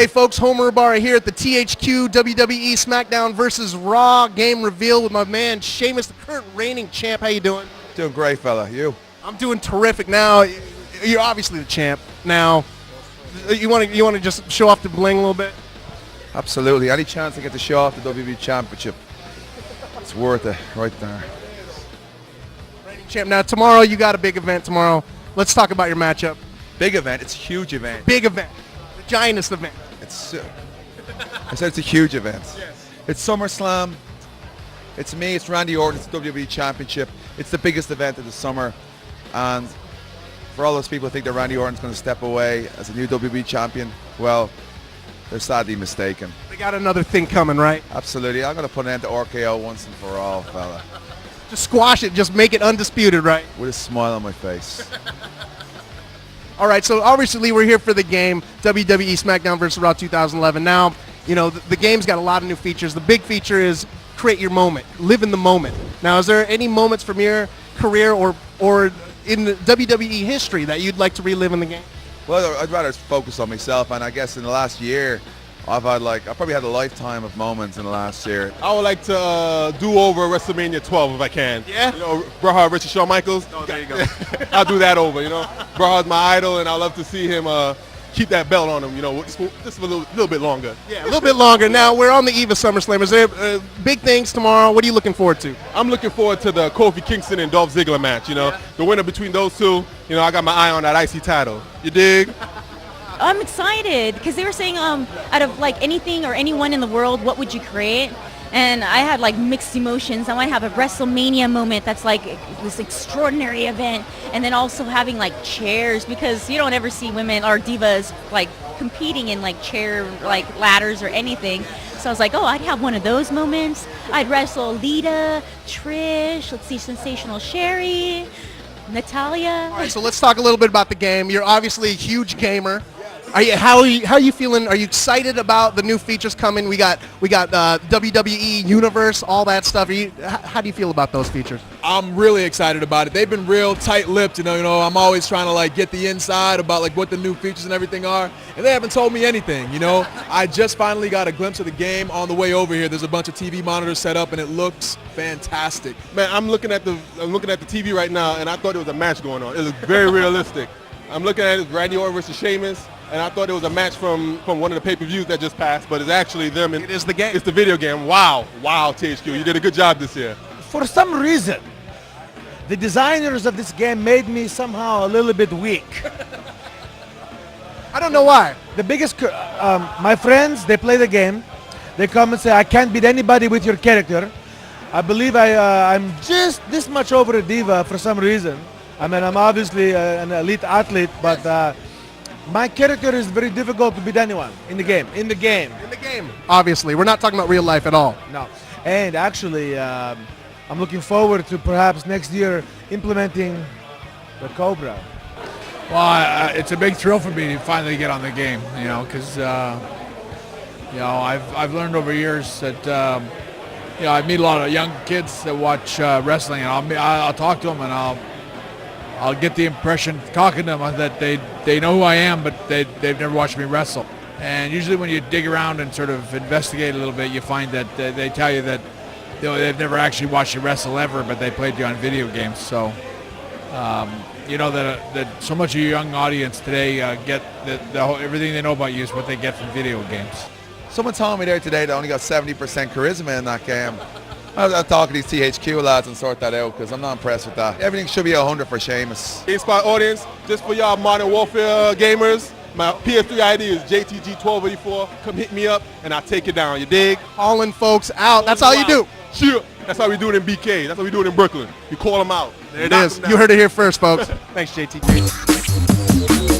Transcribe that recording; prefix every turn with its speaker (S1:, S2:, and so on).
S1: Hey folks, Homer Barra here at the THQ WWE SmackDown versus Raw game reveal with my man Sheamus, the current reigning champ. How you doing?
S2: Doing great, fella. You?
S1: I'm doing terrific. Now, you're obviously the champ. Now, you want to just show off the bling a little bit?
S2: Absolutely. Any chance I get to show off the WWE Championship, it's worth it right there.
S1: Reigning champ. Now, tomorrow you got a big event tomorrow. Let's talk about your matchup.
S2: Big event. It's a huge event.
S1: Big event. The giantest event.
S2: I said it's a huge event.
S1: Yes.
S2: It's SummerSlam. It's me. It's Randy Orton. It's the WWE Championship. It's the biggest event of the summer. And for all those people who think that Randy Orton's going to step away as a new WWE champion, well, they're sadly mistaken.
S1: They got another thing coming, right?
S2: Absolutely. I'm going to put an end to RKO once and for all, fella.
S1: Just squash it. Just make it undisputed, right?
S2: With a smile on my face.
S1: All right, so obviously we're here for the game, WWE SmackDown versus Raw 2011. Now, you know, the game's got a lot of new features. The big feature is create your moment, live in the moment. Now, is there any moments from your career or in the WWE history that you'd like to relive in the game?
S2: Well, I'd rather focus on myself, and I guess in the last year, I probably had a lifetime of moments in the last year.
S3: I would like to do over WrestleMania 12 if I can.
S1: Yeah?
S3: You know, Bret Hart, Richard Shawn Michaels.
S1: Oh, there you go.
S3: I'll do that over, you know. Bret Hart's my idol, and I love to see him keep that belt on him, you know, just for a little bit longer.
S1: Yeah, a little bit longer. Now, we're on the eve of SummerSlam. Is there big things tomorrow? What are you looking forward to?
S3: I'm looking forward to the Kofi Kingston and Dolph Ziggler match, you know. Yeah. The winner between those two, you know, I got my eye on that IC title. You dig?
S4: I'm excited because they were saying out of like anything or anyone in the world, what would you create? And I had like mixed emotions. I want to have a WrestleMania moment that's like this extraordinary event, and then also having like chairs, because you don't ever see women or divas like competing in like chair like ladders or anything. So I was like, oh, I'd have one of those moments. I'd wrestle Lita, Trish, let's see, Sensational Sherry, Natalia.
S1: All right, so let's talk a little bit about the game. You're obviously a huge gamer. How are you feeling? Are you excited about the new features coming? We got WWE Universe, all that stuff. How do you feel about those features?
S5: I'm really excited about it. They've been real tight-lipped, you know. I'm always trying to like get the inside about like what the new features and everything are, and they haven't told me anything, you know. I just finally got a glimpse of the game on the way over here. There's a bunch of TV monitors set up, and it looks fantastic.
S3: Man, I'm looking at the TV right now, and I thought there was a match going on. It was very realistic. I'm looking at it, Randy Orton versus Sheamus. And I thought it was a match from one of the pay-per-views that just passed, but it's actually them.
S1: It is the game.
S3: It's the video game. Wow, THQ, you did a good job this year.
S6: For some reason, the designers of this game made me somehow a little bit weak.
S1: I don't know why.
S6: The biggest, my friends, they play the game. They come and say, I can't beat anybody with your character. I believe I'm just this much over a Diva for some reason. I mean, I'm obviously an elite athlete, but my character is very difficult to beat anyone in the game. In the game.
S1: Obviously, we're not talking about real life at all.
S6: No. And actually, I'm looking forward to perhaps next year implementing the Cobra.
S7: Well, it's a big thrill for me to finally get on the game, you know, because you know, I've learned over years that you know, I meet a lot of young kids that watch wrestling, and I'll talk to them, and I'll get the impression talking to them that they know who I am, but they've never watched me wrestle. And usually when you dig around and sort of investigate a little bit, you find that they tell you that they've never actually watched you wrestle ever, but they played you on video games. So you know that so much of your young audience today get everything they know about you is what they get from video games.
S2: Someone told me there today they only got 70% charisma in that game. I'll talk to these THQ lads and sort that out, because I'm not impressed with that. Everything should be 100 for Sheamus.
S3: GameSpot audience, just for y'all Modern Warfare gamers, my PS3 ID is JTG1284. Come hit me up, and I'll take it down. You dig?
S1: Calling folks out. That's all you do.
S3: Sure. That's how we do it in BK. That's how we do it in Brooklyn. You call them out.
S1: There it is. You heard it here first, folks. Thanks, JT.